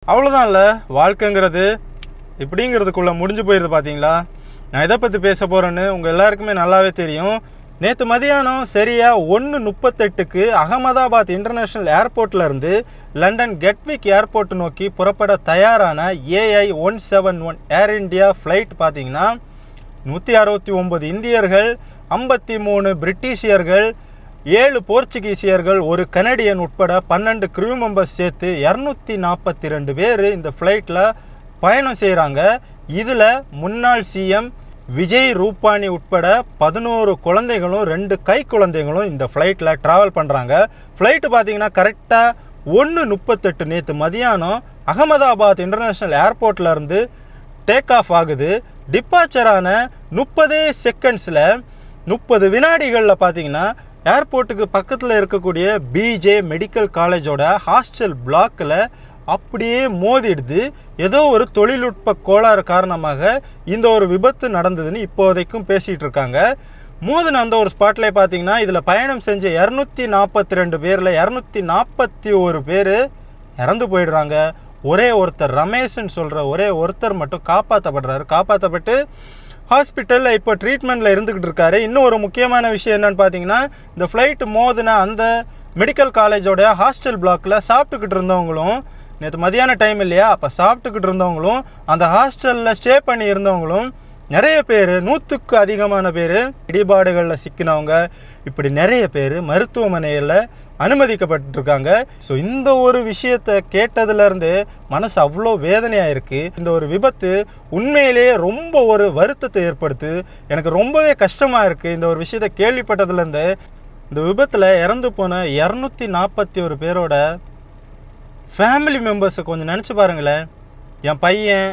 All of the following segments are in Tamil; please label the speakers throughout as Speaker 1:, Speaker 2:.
Speaker 1: அவ்வளோதான் இல்லை, வாழ்க்கைங்கிறது இப்படிங்கிறதுக்குள்ளே முடிஞ்சு போயிடுது. பார்த்தீங்களா, நான் எதை பற்றி பேச போகிறேன்னு உங்கள் எல்லாருக்குமே நல்லாவே தெரியும். நேற்று மதியானம் சரியாக 1:38க்கு அகமதாபாத் இன்டர்நேஷ்னல் ஏர்போர்ட்லேருந்து லண்டன் கெட்விக் ஏர்போர்ட் நோக்கி புறப்பட தயாரான AI-171 ஏர் இண்டியா ஃப்ளைட் பார்த்தீங்கன்னா 169 இந்தியர்கள், 53 பிரிட்டிஷியர்கள், 7 போர்ச்சுகீசியர்கள், ஒரு கனடியன் உட்பட 12 க்ரூ மெம்பர்ஸ் சேர்த்து 242 பேர் இந்த ஃப்ளைட்டில் பயணம் செய்கிறாங்க. இதில் முன்னாள் சிஎம் விஜய் ரூபானி உட்பட 11 குழந்தைகளும் 2 கை குழந்தைகளும் இந்த ஃப்ளைட்டில் ட்ராவல் பண்ணுறாங்க. ஃப்ளைட்டு பார்த்தீங்கன்னா கரெக்டாக 1:38 நேற்று மதியானம் அகமதாபாத் இன்டர்நேஷ்னல் ஏர்போர்ட்லேருந்து டேக் ஆஃப் ஆகுது. டிப்பாச்சரான 30 செகண்ட்ஸில் 30 வினாடிகளில் பார்த்தீங்கன்னா ஏர்போர்ட்டுக்கு பக்கத்தில் இருக்கக்கூடிய பிஜே மெடிக்கல் காலேஜோட ஹாஸ்டல் பிளாக்கில் அப்படியே மோதிடுது. ஏதோ ஒரு தொழில்நுட்ப கோளாறு காரணமாக இந்த ஒரு விபத்து நடந்ததுன்னு இப்போதைக்கும் பேசிகிட்டு இருக்காங்க. மோதின அந்த ஒரு ஸ்பாட்லேயே பார்த்தீங்கன்னா இதில் பயணம் செஞ்ச 242 பேரில் 241 பேர் இறந்து போயிடுறாங்க. ஒரே ஒருத்தர் ரமேஷ்ன்னு சொல்கிற ஒரே ஒருத்தர் மட்டும் காப்பாற்றப்பட்டு ஹாஸ்பிட்டலில் இப்போ ட்ரீட்மெண்ட்டில் இருந்துக்கிட்டு இருக்காரு. இன்னும் ஒரு முக்கியமான விஷயம் என்னென்னு பார்த்தீங்கன்னா, இந்த ஃப்ளைட்டு மோதின அந்த மெடிக்கல் காலேஜோட ஹாஸ்டல் பிளாக்கில் சாப்பிட்டுக்கிட்டு இருந்தவங்களும், நேற்று மதியான டைம் இல்லையா, அப்போ சாப்பிட்டுக்கிட்டு இருந்தவங்களும், அந்த ஹாஸ்டலில் ஸ்டே பண்ணி இருந்தவங்களும் நிறைய பேர், 100க்கு அதிகமான பேர் இடிபாடுகளில் சிக்கினவங்க, இப்படி நிறைய பேர் மருத்துவமனையில் அனுமதிக்கப்பட்டிருக்காங்க. ஸோ இந்த ஒரு விஷயத்தை கேட்டதுலேருந்து மனசு அவ்வளோ வேதனையாக இருக்குது. இந்த ஒரு விபத்து உண்மையிலேயே ரொம்ப ஒரு வருத்தத்தை ஏற்படுத்து. எனக்கு ரொம்பவே கஷ்டமாக இருக்குது இந்த ஒரு விஷயத்தை கேள்விப்பட்டதுலேருந்து. இந்த விபத்தில் இறந்து போன 241 பேரோட ஃபேமிலி மெம்பர்ஸை கொஞ்சம் நினச்சி பாருங்களேன். என் பையன்,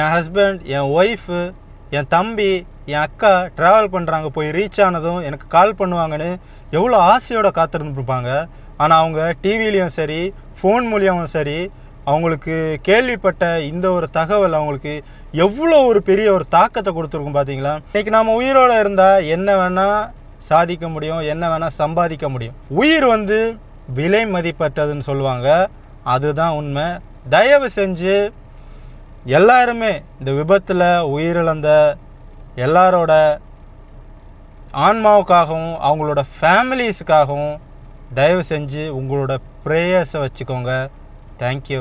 Speaker 1: என் ஹஸ்பண்ட், என் ஒய்ஃபு, என் தம்பி, என் அக்கா ட்ராவல் பண்ணுறாங்க, போய் ரீச் ஆனதும் எனக்கு கால் பண்ணுவாங்கன்னு எவ்வளோ ஆசையோடு காத்திருந்துருப்பாங்க. ஆனால் அவங்க டிவிலையும் சரி, ஃபோன் மூலியமும் சரி, அவங்களுக்கு கேள்விப்பட்ட இந்த ஒரு தகவல் அவங்களுக்கு எவ்வளோ ஒரு பெரிய ஒரு தாக்கத்தை கொடுத்துருக்கும் பார்த்தீங்களா. இன்றைக்கி நாம் உயிரோடு இருந்தால் என்ன வேணால் சாதிக்க முடியும், என்ன வேணால் சம்பாதிக்க முடியும். உயிர் விலை மதிப்பற்றதுன்னு சொல்லுவாங்க, அதுதான் உண்மை. தயவு செஞ்சு எல்லாருமே இந்த விபத்தில் உயிரிழந்த எல்லாரோட ஆன்மாவுக்காகவும் அவங்களோட ஃபேமிலிஸுக்காகவும் தயவு செஞ்சு உங்களோட ப்ரேயர்ஸை வச்சுக்கோங்க. தேங்க்யூ.